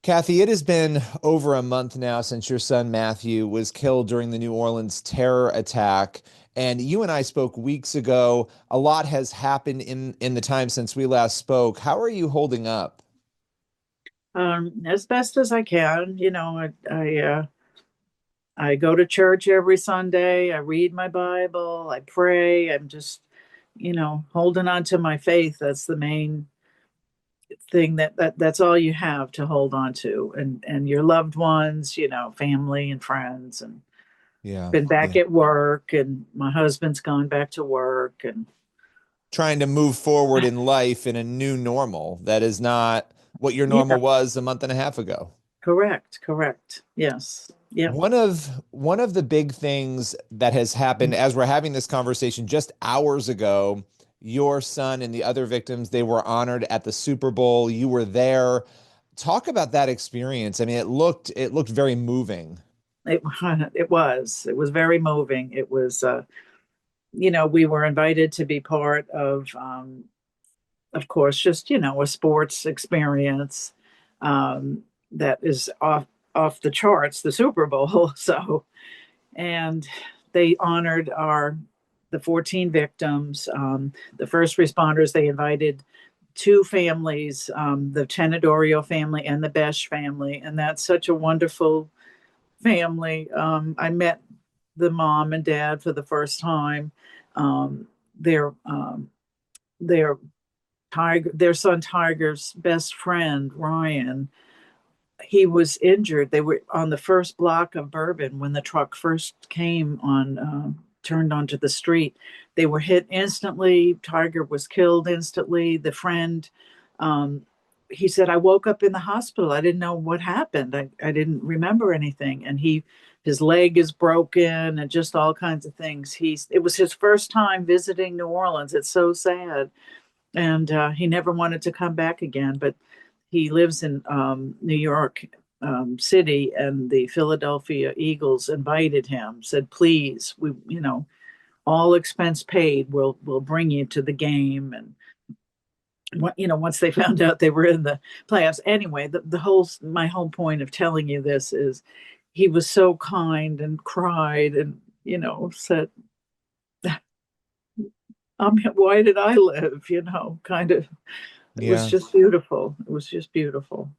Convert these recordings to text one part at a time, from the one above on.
Cathy, it has been over a month now since your son Matthew was killed during the New Orleans terror attack. And you and I spoke weeks ago. A lot has happened in the time since we last spoke. How are you holding up? As best as I can. I go to church every Sunday. I read my Bible. I pray. I'm just, holding on to my faith. That's the main thing that's all you have to hold on to, and your loved ones, family and friends, and Yeah, been back yeah. at work, and my husband's gone back to work, and Trying to move forward in life in a new normal that is not what your yeah, normal was a month and a half ago. correct. Yes. Yep. One of the big things that has happened as we're having this conversation just hours ago, your son and the other victims, they were honored at the Super Bowl. You were there. Talk about that experience. I mean, it looked very moving. It it was very moving. It was we were invited to be part of course, just a sports experience that is off the charts, the Super Bowl. So, and they honored the 14 victims, the first responders. They invited two families, the Tenedorio family and the Besh family, and that's such a wonderful family. I met the mom and dad for the first time. Um, their their their son Tiger's best friend Ryan, he was injured. They were on the first block of Bourbon when the truck first came on, turned onto the street. They were hit instantly. Tiger was killed instantly. The friend, um, he said, I woke up in the hospital. I didn't know what happened. I didn't remember anything. And his leg is broken and just all kinds of things. It was his first time visiting New Orleans. It's so sad, and he never wanted to come back again. But he lives in New York City, and the Philadelphia Eagles invited him. Said, "Please, we, all expense paid. We'll bring you to the game." And once they found out they were in the playoffs. Anyway, my whole point of telling you this is, he was so kind and cried and said, why did I live? Kind of. It was Yeah. just beautiful. It was just beautiful.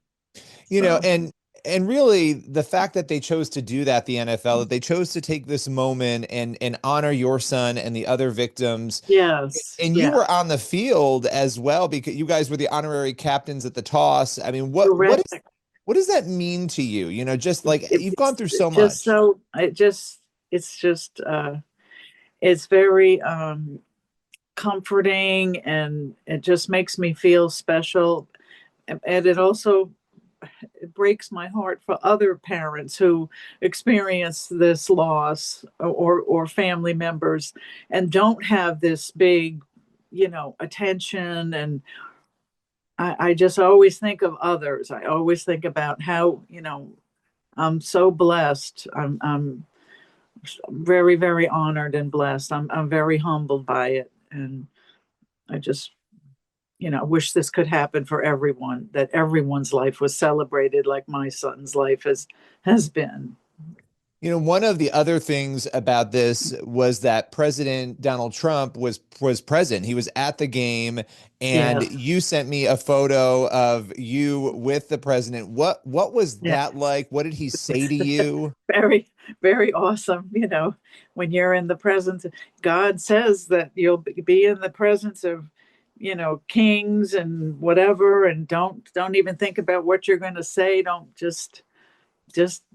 You know, So and really the fact that they chose to do that, the NFL, that they chose to take this moment and honor your son and the other victims. yes, And you yeah, were on the field as well because you guys were the honorary captains at the toss. I mean, correct. what does that mean to you? Just like you've gone through so It just much. so it just it's just it's very comforting, and it just makes me feel special. And it breaks my heart for other parents who experience this loss, or family members, and don't have this big attention. And I just always think of others. I always think about how I'm so blessed. I'm very, very honored and blessed. I'm very humbled by it, and I just wish this could happen for everyone. That everyone's life was celebrated like my son's life has been. One of the other things about this was that President Donald Trump was present. He was at the game, and Yes, you sent me a photo of you with the president. What was yeah, that like? What did he say to you? very, very awesome. When you're in the presence, God says that you'll be in the presence of kings and whatever, and don't even think about what you're going to say. Don't just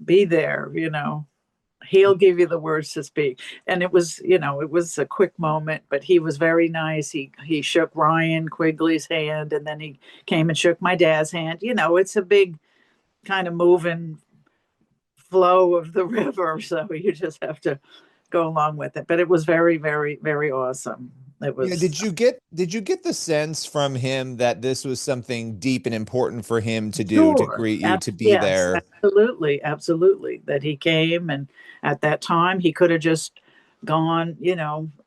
be there. He'll give you the words to speak. And it was a quick moment, but he was very nice. He shook Ryan Quigley's hand, and then he came and shook my dad's hand. It's a big kind of moving flow of the river, so you just have to go along with it. But it was very, very, very awesome. It was Did you get the sense from him that this was something deep and important for him to do, to sure. greet you, to be Yes, there? absolutely, absolutely. That he came, and at that time he could have just gone,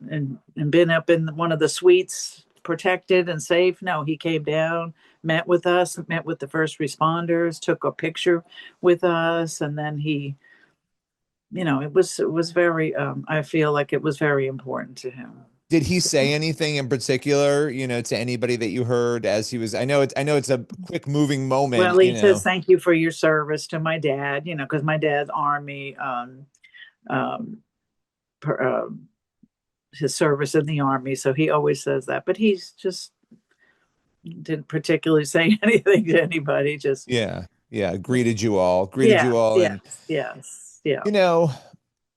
and been up in one of the suites protected and safe. No, he came down, met with us, met with the first responders, took a picture with us, and then he, it was very. I feel like it was very important to him. Did he say anything in particular, to anybody that you heard as he was? I know it's a quick moving Well, moment, he says thank you for your service to my dad. Because my dad's Army, um, per, his service in the Army, so he always says that. But he's just didn't particularly say anything to anybody. Just Yeah, yeah, greeted yeah, you all, yes, and yes, yeah. you know,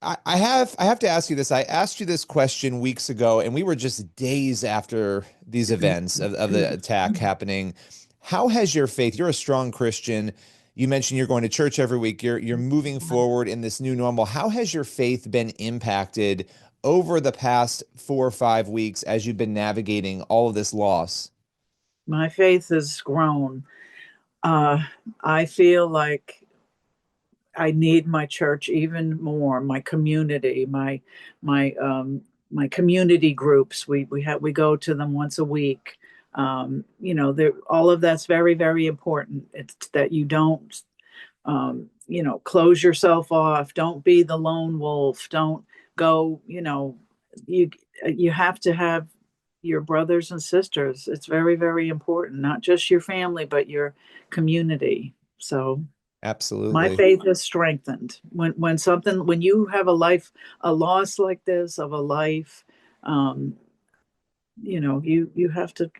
I have to ask you this. I asked you this question weeks ago, and we were just days after these events of the attack happening. How has your faith? You're a strong Christian. You mentioned you're going to church every week. You're moving forward in this new normal. How has your faith been impacted over the past 4 or 5 weeks as you've been navigating all of this loss? My faith has grown. Uh, I feel like I need my church even more, my community, my community groups. We go to them once a week. All of that's very, very important. It's that you don't close yourself off. Don't be the lone wolf. Don't go, you you have to have your brothers and sisters. It's very, very important, not just your family, but your community. So my Absolutely. faith is strengthened when you have a loss like this of a life. um you have to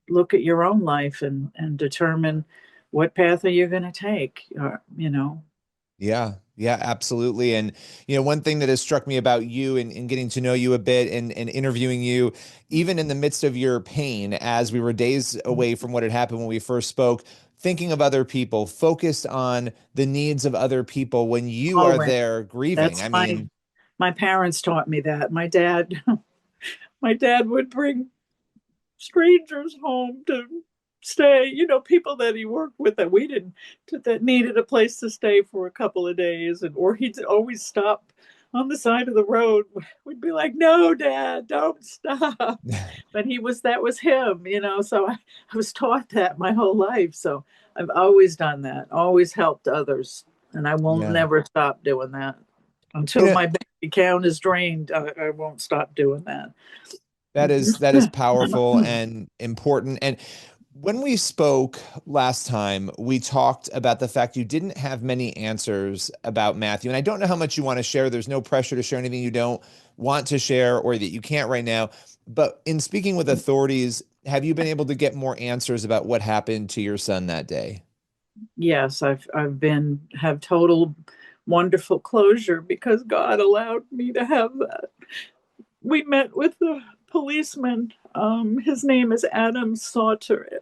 look at your own life and determine what path are you going to take. Yeah, yeah, absolutely. And one thing that has struck me about you and getting to know you a bit and interviewing you, even in the midst of your pain, as we were days away from what had happened when we first spoke, thinking of other people, focused on the needs of other people when you are Always. there grieving. That's I my mean, my parents taught me that. My dad would bring strangers home to stay, people that he worked with that we didn't, that needed a place to stay for a couple of days. And or he'd always stop on the side of the road. We'd be like, no, Dad, don't stop. But that was him, so I was taught that my whole life. So I've always done that, always helped others, and I will yeah. never stop doing that You until know, my bank account is drained. I won't stop doing that. that is powerful and important. And when we spoke last time, we talked about the fact you didn't have many answers about Matthew. And I don't know how much you want to share. There's no pressure to share anything you don't want to share or that you can't right now. But in speaking with authorities, have you been able to get more answers about what happened to your son that day? Yes, I've total wonderful closure because God allowed me to have that. We met with the policeman. His name is Adam Sauter,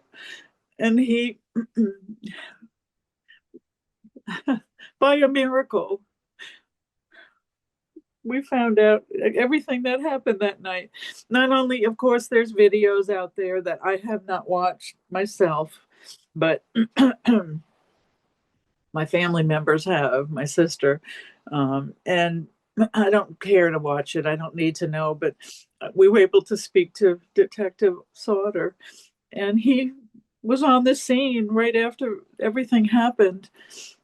and he, by a miracle, we found out everything that happened that night. Not only, of course, there's videos out there that I have not watched myself, but my family members have, my sister, and I don't care to watch it. I don't need to know, but we were able to speak to Detective Sauter, and he was on the scene right after everything happened.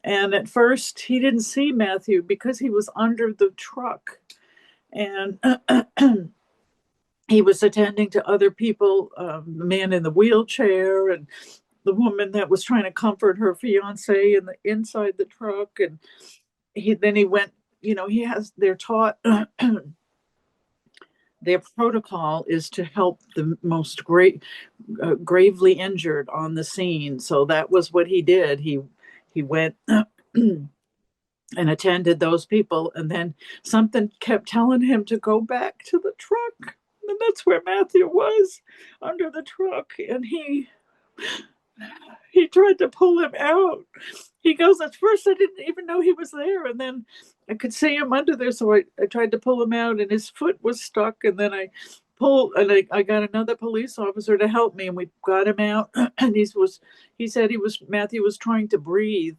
And at first, he didn't see Matthew because he was under the truck, and he was attending to other people, the man in the wheelchair and the woman that was trying to comfort her fiance in the inside the truck. And he went, they're taught their protocol is to help the most gravely injured on the scene. So that was what he did. He went and attended those people, and then something kept telling him to go back to the truck, and that's where Matthew was, under the truck. And he tried to pull him out. He goes, at first I didn't even know he was there, and then I could see him under there, so I tried to pull him out, and his foot was stuck. And then I got another police officer to help me, and we got him out. And he said Matthew was trying to breathe,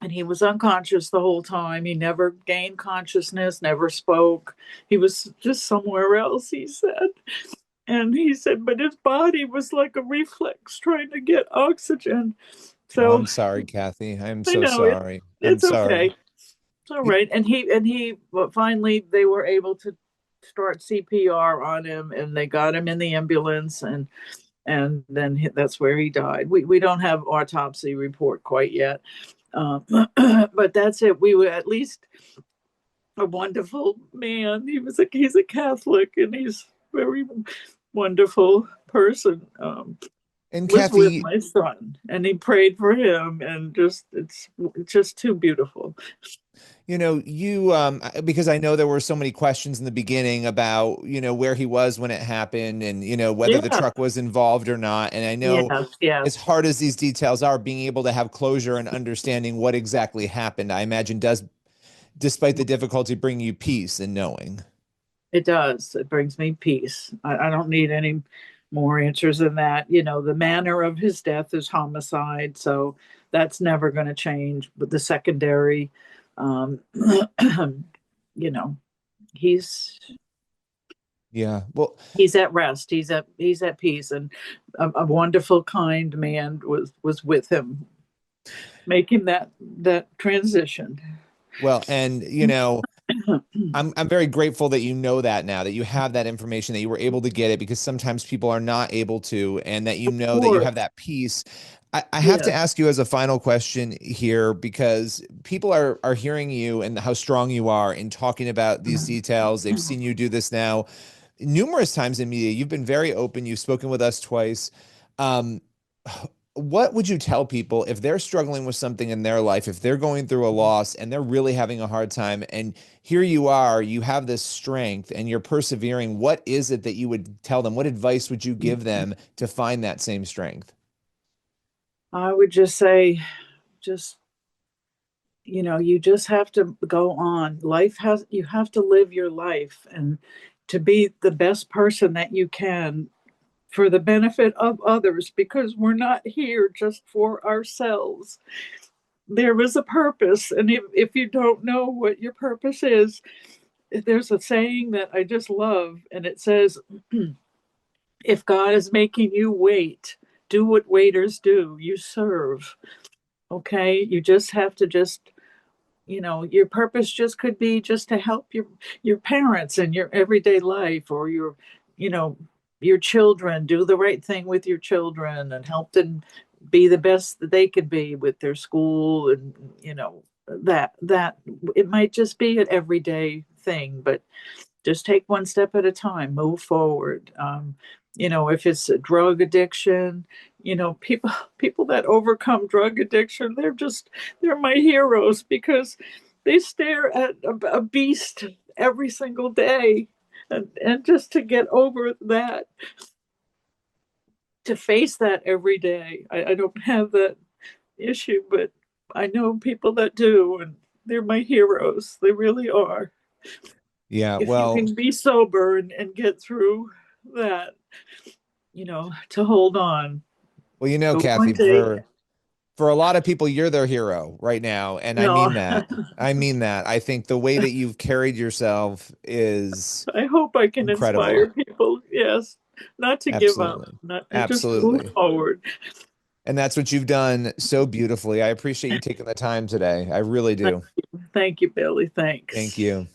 and he was unconscious the whole time. He never gained consciousness, never spoke. He was just somewhere else, he said. And he said, but his body was like a reflex trying to get oxygen. Oh, So I'm sorry, Kathy. I'm I so know sorry. I'm it's sorry. okay. It's all right. But finally they were able to start CPR on him, and they got him in the ambulance, and then that's where he died. We don't have autopsy report quite yet, but that's it. We were at least a wonderful man. He's a Catholic, and he's very wonderful person. And Was with Kathy, my son, and he prayed for him, and it's just too beautiful. because I know there were so many questions in the beginning about, where he was when it happened and, whether the Yeah. truck was involved or not. And I know Yes. as Yes. hard as these details are, being able to have closure and understanding what exactly happened, I imagine does, despite the difficulty, bring you peace in knowing. It does. It brings me peace. I don't need any more answers than that. The manner of his death is homicide, so that's never going to change. But the secondary, um, you know, he's Yeah. Well, he's at rest. He's at peace, and a wonderful, kind man was with him, making that transition. and I'm very grateful that you know that now, that you have that information, that you were able to get it, because sometimes people are not able to, and that you know that you Or have that peace. I have to yeah. ask you as a final question here, because people are hearing you and how strong you are in talking about these details. They've seen you do this now numerous times in media. You've been very open. You've spoken with us twice. Um, what would you tell people if they're struggling with something in their life, if they're going through a loss and they're really having a hard time, and here you are, you have this strength and you're persevering? What is it that you would tell them? What advice would you give them to find that same strength? I would just say, just you just have to go on. You have to live your life, and to be the best person that you can for the benefit of others, because we're not here just for ourselves. There is a purpose, and if you don't know what your purpose is, there's a saying that I just love, and it says, if God is making you wait, do what waiters do, you serve. Okay, you just have to just your purpose just could be just to help your parents in your everyday life, or you know your children. Do the right thing with your children and help them be the best that they could be with their school, and that it might just be an everyday thing, but just take one step at a time, move forward. If it's a drug addiction, people that overcome drug addiction, they're my heroes, because they stare at a beast every single day, and just to get over that, to face that every day. I don't have that issue, but I know people that do, and they're my heroes. They really are. Yeah, If you well, can be sober and get through that, to hold on. But one Kathy, day, for a lot of people, you're their hero right now, and I no, mean that. I mean that. I think the way that you've carried yourself is I hope I can incredible. inspire people. Yes, not to give up, Absolutely. not and just move Absolutely. forward. And that's what you've done so beautifully. I appreciate you taking the time today. I really Thank do. Thank you, Billy. Thank Thanks. you.